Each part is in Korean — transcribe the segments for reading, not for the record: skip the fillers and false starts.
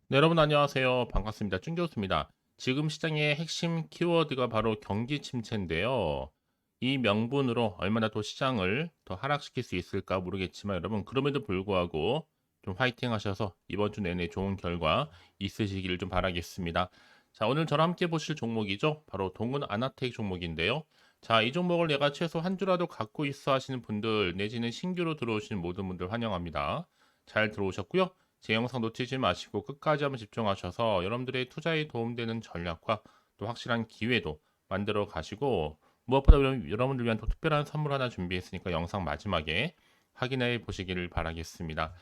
네, 여러분 안녕하세요. 반갑습니다. 쭝교수입니다. 지금 시장의 핵심 키워드가 바로 경기 침체인데요. 이 명분으로 얼마나 더 시장을 더 하락시킬 수 있을까 모르겠지만 여러분 그럼에도 불구하고 좀 화이팅 하셔서 이번 주 내내 좋은 결과 있으시기를 좀 바라겠습니다. 자, 오늘 저랑 함께 보실 종목이죠. 바로 동은 아나텍 종목인데요. 자, 이 종목을 내가 최소 한 주라도 갖고 있어 하시는 분들 내지는 신규로 들어오신 모든 분들 환영합니다. 잘 들어오셨고요. 제 영상 놓치지 마시고 끝까지 한번 집중하셔서 여러분들의 투자에 도움되는 전략과 또 확실한 기회도 만들어 가시고 무엇보다 여러분들 위한 또 특별한 선물 하나 준비했으니까 영상 마지막에 확인해 보시기를 바라겠습니다.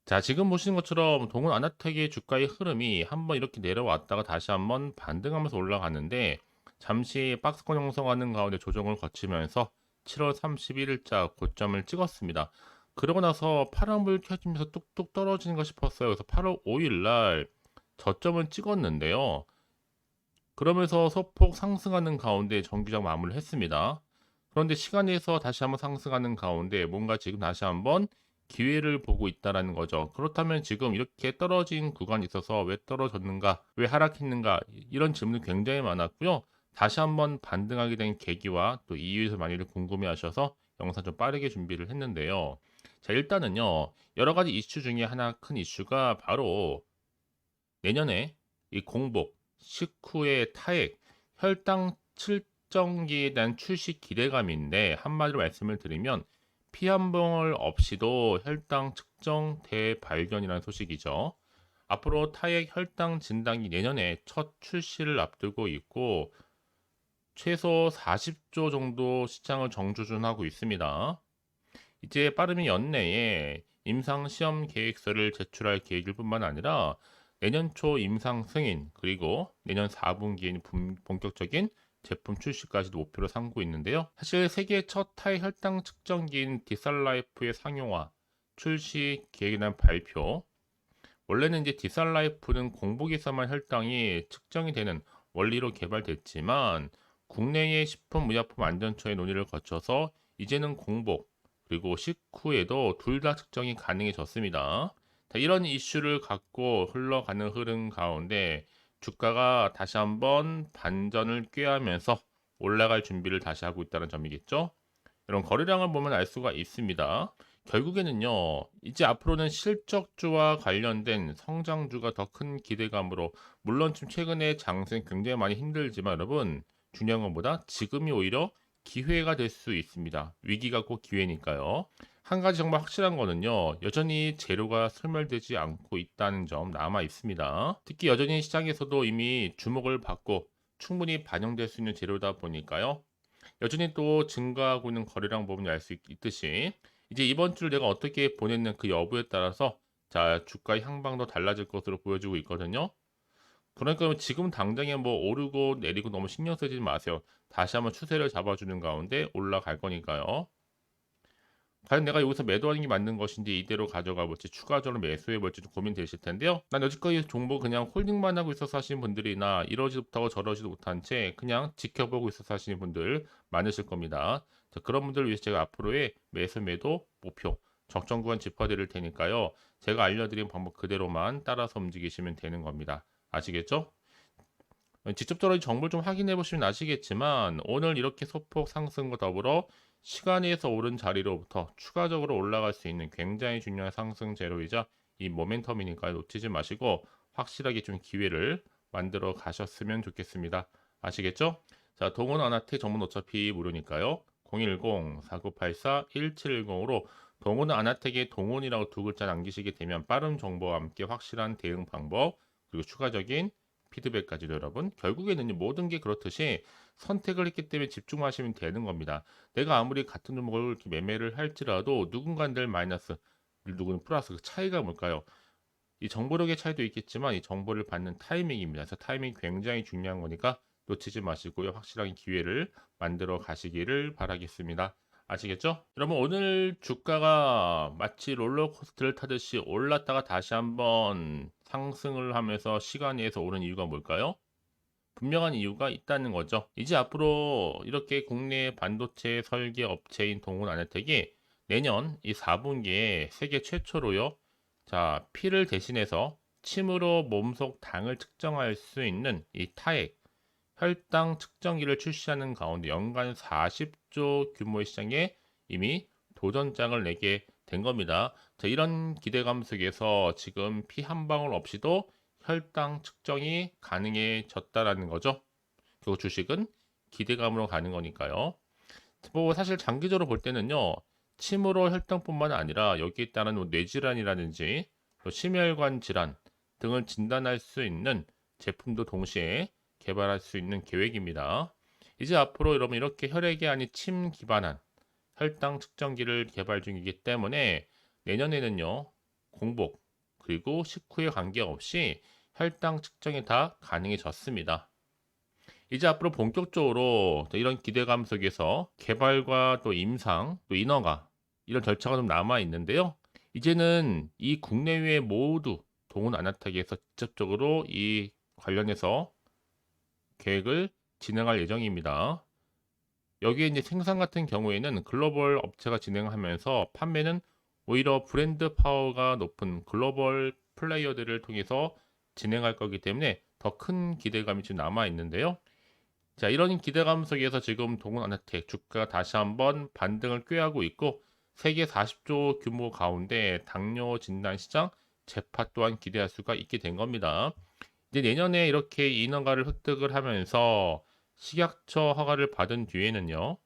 자, 지금 보시는 것처럼 동원 아나텍의 주가의 흐름이 한번 이렇게 내려왔다가 다시 한번 반등하면서 올라가는데 잠시 박스권 형성하는 가운데 조정을 거치면서 7월 31일자 고점을 찍었습니다. 그러고 나서 파란불 켜지면서 뚝뚝 떨어지는 가 싶었어요. 그래서 8월 5일 날 저점을 찍었는데요. 그러면서 소폭 상승하는 가운데 정규장 마무리를 했습니다. 그런데 시간에서 다시 한번 상승하는 가운데 뭔가 지금 다시 한번 기회를 보고 있다라는 거죠. 그렇다면 지금 이렇게 떨어진 구간이 있어서 왜 떨어졌는가, 왜 하락했는가 이런 질문이 굉장히 많았고요. 다시 한번 반등하게 된 계기와 또 이유에서 많이들 궁금해하셔서 영상 좀 빠르게 준비를 했는데요. 자, 일단은요, 여러 가지 이슈 중에 하나 큰 이슈가 바로 내년에 이 공복, 식후의 타액, 혈당 측정기에 대한 출시 기대감인데 한마디로 말씀을 드리면 피 한 방울 없이도 혈당 측정 대발견이라는 소식이죠. 앞으로 타액 혈당 진단기 내년에 첫 출시를 앞두고 있고 최소 40조 정도 시장을 정주준하고 있습니다. 이제 빠르면 연내에 임상 시험 계획서를 제출할 계획일 뿐만 아니라 내년 초 임상 승인 그리고 내년 4분기에 본격적인 제품 출시까지도 목표로 삼고 있는데요. 사실 세계 첫 타의 혈당 측정기인 디살라이프의 상용화 출시 계획에 대한 발표. 원래는 이제 디살라이프는 공복에서만 혈당이 측정이 되는 원리로 개발됐지만 국내의 식품의약품안전처의 논의를 거쳐서 이제는 공복 그리고 식후에도 둘 다 측정이 가능해졌습니다. 자, 이런 이슈를 갖고 흘러가는 흐름 가운데 주가가 다시 한번 반전을 꾀하면서 올라갈 준비를 다시 하고 있다는 점이겠죠. 이런 거래량을 보면 알 수가 있습니다. 결국에는요, 이제 앞으로는 실적주와 관련된 성장주가 더 큰 기대감으로, 물론 좀 최근에 장세 굉장히 많이 힘들지만 여러분, 중요한 것보다 지금이 오히려 기회가 될 수 있습니다. 위기가 꼭 기회니까요. 한 가지 정말 확실한 거는요, 여전히 재료가 소멸되지 않고 있다는 점 남아 있습니다. 특히 여전히 시장에서도 이미 주목을 받고 충분히 반영될 수 있는 재료다 보니까요. 여전히 또 증가하고 있는 거래량 부분이 알 수 있듯이 이제 이번 주를 내가 어떻게 보냈는 그 여부에 따라서 자 주가의 향방도 달라질 것으로 보여지고 있거든요. 그러니까 지금 당장에 뭐 오르고 내리고 너무 신경 쓰지 마세요. 다시 한번 추세를 잡아주는 가운데 올라갈 거니까요. 과연 내가 여기서 매도하는 게 맞는 것인지 이대로 가져가 볼지 추가적으로 매수해 볼지 좀 고민되실 텐데요. 난 여지까지 종목 그냥 홀딩만 하고 있어서 하시는 분들이나 이러지도 못하고 저러지도 못한 채 그냥 지켜보고 있어서 하시는 분들 많으실 겁니다. 자, 그런 분들을 위해서 제가 앞으로의 매수 매도 목표 적정 구간 짚어드릴 테니까요. 제가 알려드린 방법 그대로만 따라서 움직이시면 되는 겁니다. 아시겠죠? 직접적으로 정보를 좀 확인해 보시면 아시겠지만 오늘 이렇게 소폭 상승과 더불어 시간에서 오른 자리로부터 추가적으로 올라갈 수 있는 굉장히 중요한 상승 재료이자 이 모멘텀이니까 놓치지 마시고 확실하게 좀 기회를 만들어 가셨으면 좋겠습니다. 아시겠죠? 자, 동원 아나텍 정보는 어차피 무료니까요. 010-4984-1710으로 동원 아나텍의 동원이라고 두 글자 남기시게 되면 빠른 정보와 함께 확실한 대응 방법 그리고 추가적인 피드백까지도 여러분 결국에는 모든 게 그렇듯이 선택을 했기 때문에 집중하시면 되는 겁니다. 내가 아무리 같은 종목을 이렇게 매매를 할지라도 누군가는 마이너스, 누구는 플러스 그 차이가 뭘까요? 이 정보력의 차이도 있겠지만 이 정보를 받는 타이밍입니다. 그래서 타이밍이 굉장히 중요한 거니까 놓치지 마시고요. 확실한 기회를 만들어 가시기를 바라겠습니다. 아시겠죠? 여러분 오늘 주가가 마치 롤러코스터를 타듯이 올랐다가 다시 한번 상승을 하면서 시간에서 오른 이유가 뭘까요? 분명한 이유가 있다는 거죠. 이제 앞으로 이렇게 국내 반도체 설계 업체인 동훈 아나텍이 내년 이 4분기에 세계 최초로요. 자, 피를 대신해서 침으로 몸속 당을 측정할 수 있는 이 타액, 혈당 측정기를 출시하는 가운데 연간 40조 규모의 시장에 이미 도전장을 내게 된 겁니다. 자, 이런 기대감 속에서 지금 피 한 방울 없이도 혈당 측정이 가능해졌다라는 거죠. 그 주식은 기대감으로 가는 거니까요. 뭐 사실 장기적으로 볼 때는요. 침으로 혈당뿐만 아니라 여기에 따른 뭐 뇌질환이라든지 또 심혈관 질환 등을 진단할 수 있는 제품도 동시에 개발할 수 있는 계획입니다. 이제 앞으로 여러분 이렇게 혈액이 아닌 침 기반한 혈당 측정기를 개발 중이기 때문에 내년에는요. 공복 그리고 식후에 관계없이 혈당 측정이 다 가능해졌습니다. 이제 앞으로 본격적으로 이런 기대감 속에서 개발과 또 임상, 또 인허가 이런 절차가 좀 남아 있는데요. 이제는 이 국내외 모두 동은 아나타기에서 직접적으로 이 관련해서 계획을 진행할 예정입니다. 여기에 이제 생산 같은 경우에는 글로벌 업체가 진행하면서 판매는 오히려 브랜드 파워가 높은 글로벌 플레이어들을 통해서 진행할 거기 때문에 더 큰 기대감이 지금 남아 있는데요. 자, 이런 기대감 속에서 지금 동원 아나텍 주가가 다시 한번 반등을 꾀하고 있고 세계 40조 규모 가운데 당뇨 진단 시장 재파 또한 기대할 수가 있게 된 겁니다. 이제 내년에 이렇게 인허가를 획득을 하면서 식약처 허가를 받은 뒤에는요.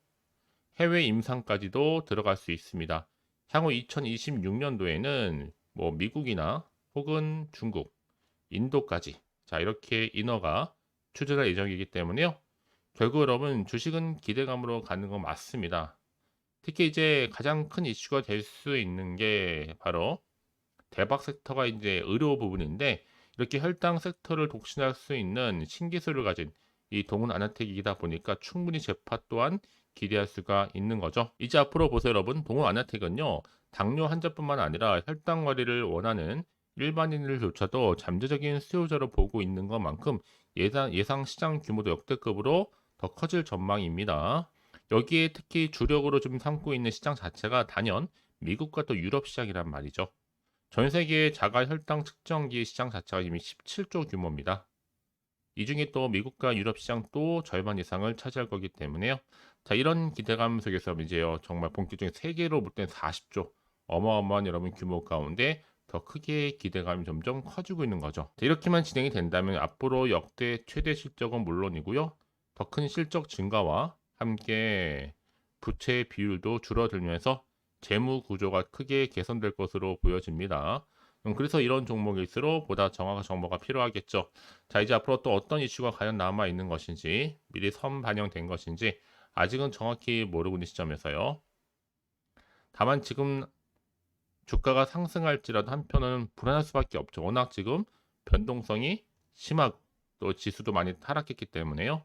해외 임상까지도 들어갈 수 있습니다. 향후 2026년도에는 뭐 미국이나 혹은 중국, 인도까지 자, 이렇게 인허가 추진할 예정이기 때문에요. 결국 여러분 주식은 기대감으로 가는 건 맞습니다. 특히 이제 가장 큰 이슈가 될 수 있는 게 바로 대박 섹터가 이제 의료 부분인데 이렇게 혈당 섹터를 독신할 수 있는 신기술을 가진 이 동은 아나텍이다 보니까 충분히 재파 또한 기대할 수가 있는 거죠. 이제 앞으로 보세요 여러분. 동은 아나텍은요. 당뇨 환자뿐만 아니라 혈당 관리를 원하는 일반인들조차도 잠재적인 수요자로 보고 있는 것만큼 예상 시장 규모도 역대급으로 더 커질 전망입니다. 여기에 특히 주력으로 좀 삼고 있는 시장 자체가 단연 미국과 또 유럽 시장이란 말이죠. 전 세계 자가 혈당 측정기 시장 자체가 이미 17조 규모입니다. 이 중에 또 미국과 유럽 시장 또 절반 이상을 차지할 거기 때문에요. 자, 이런 기대감 속에서 이제요, 정말 본격적인 세계로 볼 땐 40조 어마어마한 여러분 규모 가운데 더 크게 기대감이 점점 커지고 있는 거죠. 자, 이렇게만 진행이 된다면 앞으로 역대 최대 실적은 물론이고요. 더 큰 실적 증가와 함께 부채 비율도 줄어들면서 재무 구조가 크게 개선될 것으로 보여집니다. 그래서 이런 종목일수록 보다 정확한 정보가 필요하겠죠. 자, 이제 앞으로 또 어떤 이슈가 과연 남아 있는 것인지, 미리 선반영된 것인지 아직은 정확히 모르고 있는 시점에서요. 다만 지금 주가가 상승할지라도 한편은 불안할 수밖에 없죠. 워낙 지금 변동성이 심하고 또 지수도 많이 하락했기 때문에요.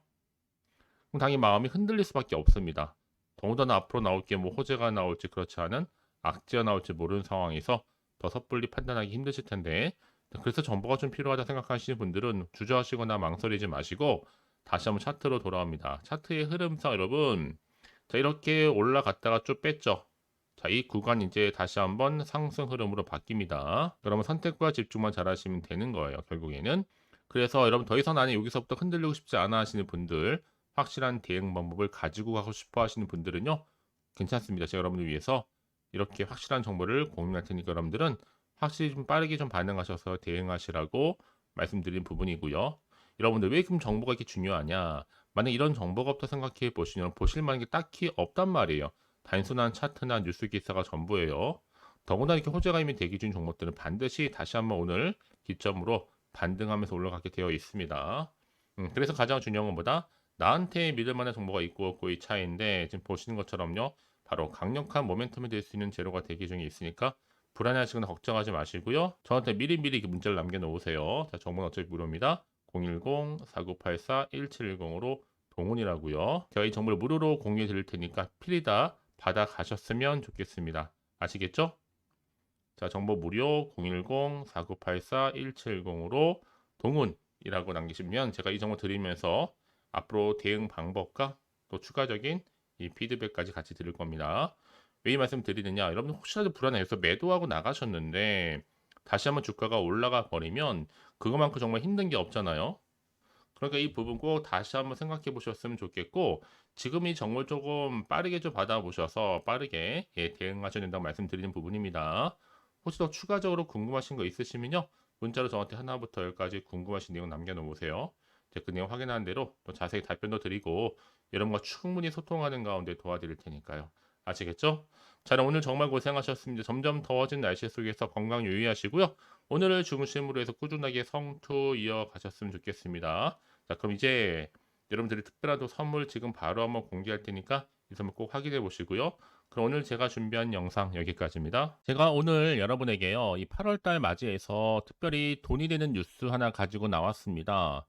그럼 당연히 마음이 흔들릴 수밖에 없습니다. 더군다나 앞으로 나올 게 뭐 호재가 나올지 그렇지 않은 악재가 나올지 모르는 상황에서 더 섣불리 판단하기 힘드실 텐데 그래서 정보가 좀 필요하다 생각하시는 분들은 주저하시거나 망설이지 마시고 다시 한번 차트로 돌아옵니다. 차트의 흐름상 여러분 자 이렇게 올라갔다가 쭉 뺐죠. 자, 이 구간 이제 다시 한번 상승 흐름으로 바뀝니다. 여러분 선택과 집중만 잘 하시면 되는 거예요. 결국에는. 그래서 여러분 더 이상 나는 여기서부터 흔들리고 싶지 않아 하시는 분들 확실한 대응 방법을 가지고 가고 싶어 하시는 분들은요. 괜찮습니다. 제가 여러분을 위해서 이렇게 확실한 정보를 공유할 테니까 여러분들은 확실히 좀 빠르게 좀 반응하셔서 대응하시라고 말씀드린 부분이고요. 여러분들 왜 그럼 정보가 이렇게 중요하냐? 만약 이런 정보가 없다 생각해 보시면 보실 만한 게 딱히 없단 말이에요. 단순한 차트나 뉴스 기사가 전부예요. 더구나 이렇게 호재가 이미 대기 중 종목들은 반드시 다시 한번 오늘 기점으로 반등하면서 올라가게 되어 있습니다. 그래서 가장 중요한 것보다 나한테 믿을 만한 정보가 있고 없고의 차이인데 지금 보시는 것처럼요. 바로 강력한 모멘텀이 될 수 있는 재료가 대기 중에 있으니까 불안해하시거나 걱정하지 마시고요. 저한테 미리미리 문자를 남겨놓으세요. 자, 정보는 어차피 무료입니다. 010-4984-1710으로 동훈이라고요. 제가 이 정보를 무료로 공유해 드릴 테니까 필히 다 받아가셨으면 좋겠습니다. 아시겠죠? 자, 정보 무료 010-4984-1710으로 동훈이라고 남기시면 제가 이 정보 드리면서 앞으로 대응 방법과 또 추가적인 이 피드백까지 같이 드릴 겁니다. 왜 이 말씀 드리느냐? 여러분 혹시라도 불안해서 매도하고 나가셨는데 다시 한번 주가가 올라가 버리면 그거만큼 정말 힘든 게 없잖아요. 그러니까 이 부분 꼭 다시 한번 생각해 보셨으면 좋겠고, 지금 이 정보를 조금 빠르게 좀 받아보셔서 빠르게 대응하셔야 된다고 말씀드리는 부분입니다. 혹시 더 추가적으로 궁금하신 거 있으시면요, 문자로 저한테 하나부터 열까지 궁금하신 내용 남겨놓으세요. 그 내용 확인하는 대로 또 자세히 답변도 드리고 여러분과 충분히 소통하는 가운데 도와드릴 테니까요. 아시겠죠? 자, 그럼 오늘 정말 고생하셨습니다. 점점 더워진 날씨 속에서 건강 유의하시고요. 오늘을 중심으로 해서 꾸준하게 성투 이어가셨으면 좋겠습니다. 자, 그럼 이제 여러분들이 특별한 또 선물 지금 바로 한번 공개할 테니까 이 선물 꼭 확인해 보시고요. 그럼 오늘 제가 준비한 영상 여기까지입니다. 제가 오늘 여러분에게요, 이 8월달 맞이해서 특별히 돈이 되는 뉴스 하나 가지고 나왔습니다.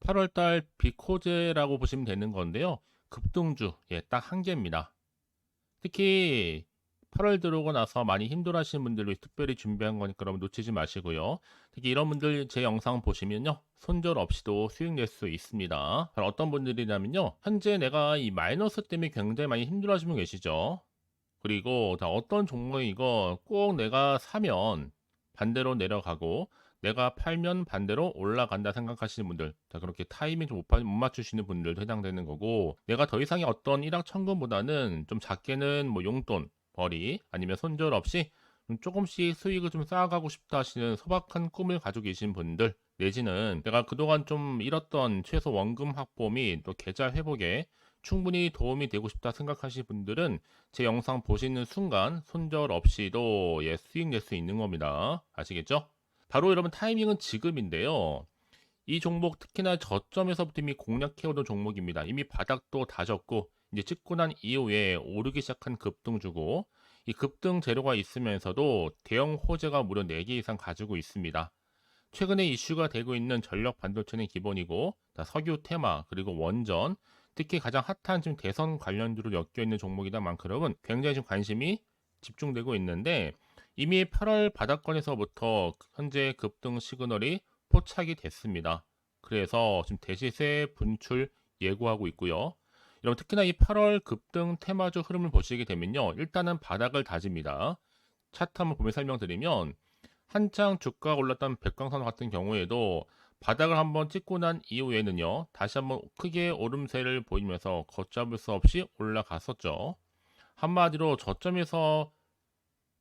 8월달 비코제라고 보시면 되는 건데요. 급등주, 딱 한 개입니다. 특히 8월 들어오고 나서 많이 힘들어하시는 분들 위해 특별히 준비한 거니까 여러분 놓치지 마시고요. 특히 이런 분들 제 영상 보시면요, 손절 없이도 수익 낼 수 있습니다. 바로 어떤 분들이냐면요, 현재 내가 이 마이너스 때문에 굉장히 많이 힘들어하시는 분 계시죠. 그리고 다 어떤 종목이고 꼭 내가 사면 반대로 내려가고 내가 팔면 반대로 올라간다 생각하시는 분들, 자, 그렇게 타이밍 좀 못 맞추시는 분들도 해당되는 거고, 내가 더 이상의 어떤 일확천금보다는 좀 작게는 뭐 용돈 벌이 아니면 손절 없이 좀 조금씩 수익을 좀 쌓아가고 싶다 하시는 소박한 꿈을 가지고 계신 분들, 내지는 내가 그동안 좀 잃었던 최소 원금 확보 및 또 계좌 회복에 충분히 도움이 되고 싶다 생각하시는 분들은 제 영상 보시는 순간 손절 없이도 수익 낼 수 있는 겁니다. 아시겠죠? 바로 여러분 타이밍은 지금인데요. 이 종목 특히나 저점에서부터 이미 공략해오던 종목입니다. 이미 바닥도 다졌고 이제 찍고 난 이후에 오르기 시작한 급등주고, 이 급등 재료가 있으면서도 대형 호재가 무려 4개 이상 가지고 있습니다. 최근에 이슈가 되고 있는 전력 반도체는 기본이고, 석유 테마 그리고 원전, 특히 가장 핫한 지금 대선 관련주로 엮여 있는 종목이다 만큼 굉장히 지금 관심이 집중되고 있는데, 이미 8월 바닥권에서부터 현재 급등 시그널이 포착이 됐습니다. 그래서 지금 대시세 분출 예고하고 있고요. 여러분 특히나 이 8월 급등 테마주 흐름을 보시게 되면요, 일단은 바닥을 다집니다. 차트 한번 보면 설명드리면, 한창 주가가 올랐던 백광선 같은 경우에도 바닥을 한번 찍고 난 이후에는요, 다시 한번 크게 오름세를 보이면서 걷잡을 수 없이 올라갔었죠. 한마디로 저점에서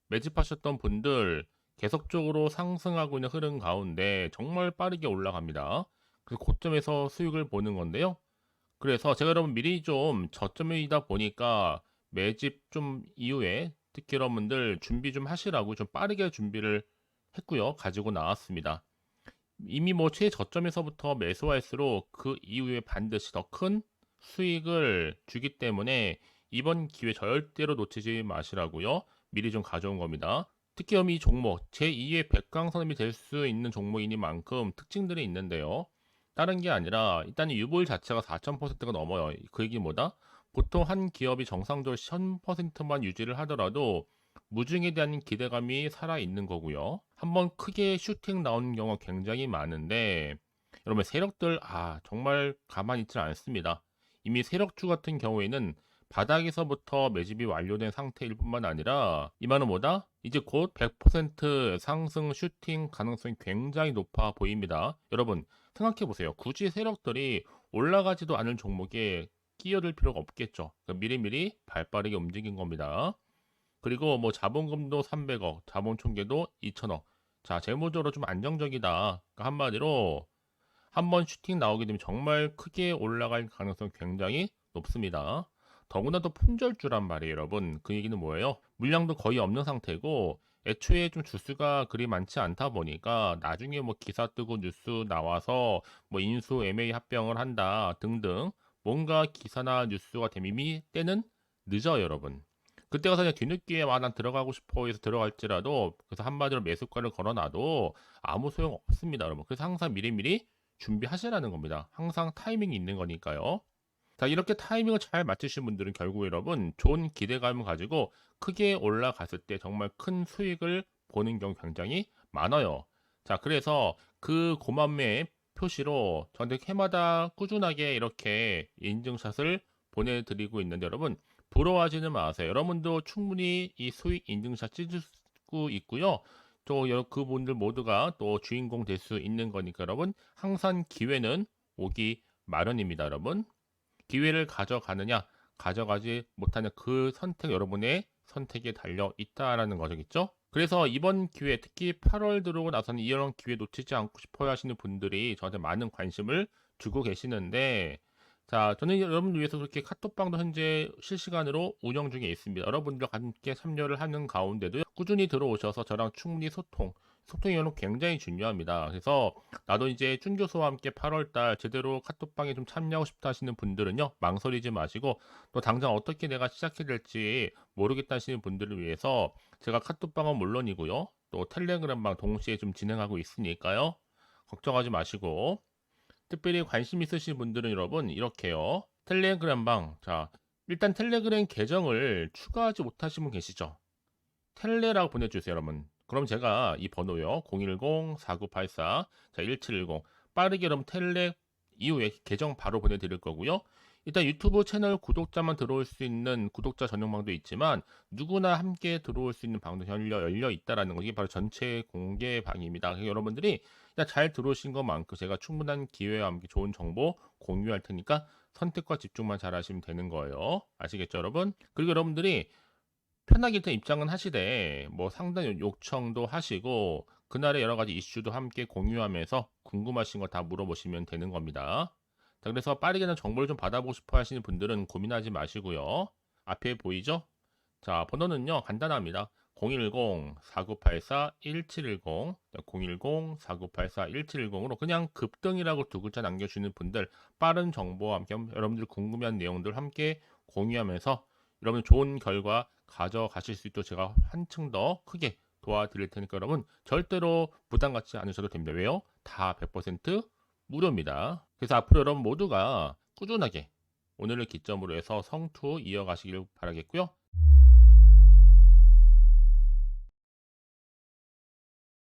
매집하셨던 분들 계속적으로 상승하고 있는 흐름 가운데 정말 빠르게 올라갑니다. 그래서 고점에서 수익을 보는 건데요. 그래서 제가 여러분 미리 좀 저점이다 보니까 매집 좀 이후에 특히 여러분들 준비 좀 하시라고 좀 빠르게 준비를 했고요. 가지고 나왔습니다. 이미 뭐 최저점에서부터 매수할수록 그 이후에 반드시 더 큰 수익을 주기 때문에 이번 기회 절대로 놓치지 마시라고요. 미리 좀 가져온 겁니다. 특히 이 종목 제2의 백강선음이 될 수 있는 종목이니만큼 특징들이 있는데요. 다른 게 아니라 일단 유보율 자체가 4,000%가 넘어요. 그 얘기 뭐다? 보통 한 기업이 정상적으로 1000%만 유지를 하더라도 무중에 대한 기대감이 살아있는 거고요. 한번 크게 슈팅 나오는 경우가 굉장히 많은데, 여러분 세력들 정말 가만히 있지 않습니다. 이미 세력주 같은 경우에는 바닥에서부터 매집이 완료된 상태일 뿐만 아니라 이만은 뭐다? 이제 곧 100% 상승 슈팅 가능성이 굉장히 높아 보입니다. 여러분 생각해 보세요. 굳이 세력들이 올라가지도 않을 종목에 끼어들 필요가 없겠죠. 그러니까 미리미리 발빠르게 움직인 겁니다. 그리고 뭐 자본금도 300억, 자본 총계도 2천억. 자, 재무적으로 좀 안정적이다. 그러니까 한마디로 한번 슈팅 나오게 되면 정말 크게 올라갈 가능성이 굉장히 높습니다. 더구나 또 품절주란 말이에요, 여러분. 그 얘기는 뭐예요? 물량도 거의 없는 상태고 애초에 좀 주수가 그리 많지 않다 보니까 나중에 뭐 기사 뜨고 뉴스 나와서 뭐 인수 MA 합병을 한다 등등 뭔가 기사나 뉴스가 되면 이미 때는 늦어요, 여러분. 그때 가서 그냥 뒤늦게 난 들어가고 싶어 해서 들어갈지라도, 그래서 한마디로 매수가를 걸어놔도 아무 소용 없습니다, 여러분. 그래서 항상 미리미리 준비하시라는 겁니다. 항상 타이밍이 있는 거니까요. 자, 이렇게 타이밍을 잘 맞추신 분들은 결국 여러분 좋은 기대감을 가지고 크게 올라갔을 때 정말 큰 수익을 보는 경우 굉장히 많아요. 자, 그래서 그 고맘의 표시로 저한테 해마다 꾸준하게 이렇게 인증샷을 보내드리고 있는데, 여러분 부러워하지는 마세요. 여러분도 충분히 이 수익 인증샷 찍을 수 있고요. 또 그분들 모두가 또 주인공 될 수 있는 거니까 여러분 항상 기회는 오기 마련입니다. 여러분 기회를 가져가느냐 가져가지 못하는 그 선택 여러분의 선택에 달려 있다라는 거겠죠. 그래서 이번 기회 특히 8월 들어오고 나서는 이런 기회 놓치지 않고 싶어야 하시는 분들이 저한테 많은 관심을 주고 계시는데 자, 저는 여러분을 위해서 그렇게 카톡방도 현재 실시간으로 운영 중에 있습니다. 여러분들과 함께 참여를 하는 가운데도 꾸준히 들어오셔서 저랑 충분히 소통이 여러분 굉장히 중요합니다. 그래서 나도 이제 준 교수와 함께 8월달 제대로 카톡방에 좀 참여하고 싶다 하시는 분들은요, 망설이지 마시고 또 당장 어떻게 내가 시작해야 될지 모르겠다 하시는 분들을 위해서 제가 카톡방은 물론이고요, 또 텔레그램방 동시에 좀 진행하고 있으니까요, 걱정하지 마시고 특별히 관심 있으신 분들은 여러분 이렇게요. 텔레그램방. 자, 일단 텔레그램 계정을 추가하지 못하신 분 계시죠? 텔레라고 보내주세요, 여러분. 그럼 제가 이 번호요. 010-4984, 자, 1710. 빠르게 여러분 텔레 이후에 계정 바로 보내드릴 거고요. 일단 유튜브 채널 구독자만 들어올 수 있는 구독자 전용방도 있지만 누구나 함께 들어올 수 있는 방도 열려 있다라는 거. 이게 바로 전체 공개 방입니다. 그래서 여러분들이 잘 들어오신 것만큼 제가 충분한 기회와 함께 좋은 정보 공유할 테니까 선택과 집중만 잘 하시면 되는 거예요. 아시겠죠, 여러분? 그리고 여러분들이 편하게 일단 입장은 하시되 뭐 상담 요청도 하시고 그날의 여러 가지 이슈도 함께 공유하면서 궁금하신 거 다 물어보시면 되는 겁니다. 자, 그래서 빠르게는 정보를 좀 받아보고 싶어 하시는 분들은 고민하지 마시고요. 앞에 보이죠? 자, 번호는요, 간단합니다. 010-4984-1710, 010-4984-1710으로 그냥 급등이라고 두 글자 남겨주는 분들, 빠른 정보와 함께 여러분들 궁금한 내용들 함께 공유하면서 여러분 좋은 결과 가져가실 수 있도록 제가 한층 더 크게 도와드릴 테니까 여러분 절대로 부담 갖지 않으셔도 됩니다. 왜요? 다 100% 무료입니다. 그래서 앞으로 여러분 모두가 꾸준하게 오늘을 기점으로 해서 성투 이어가시길 바라겠고요.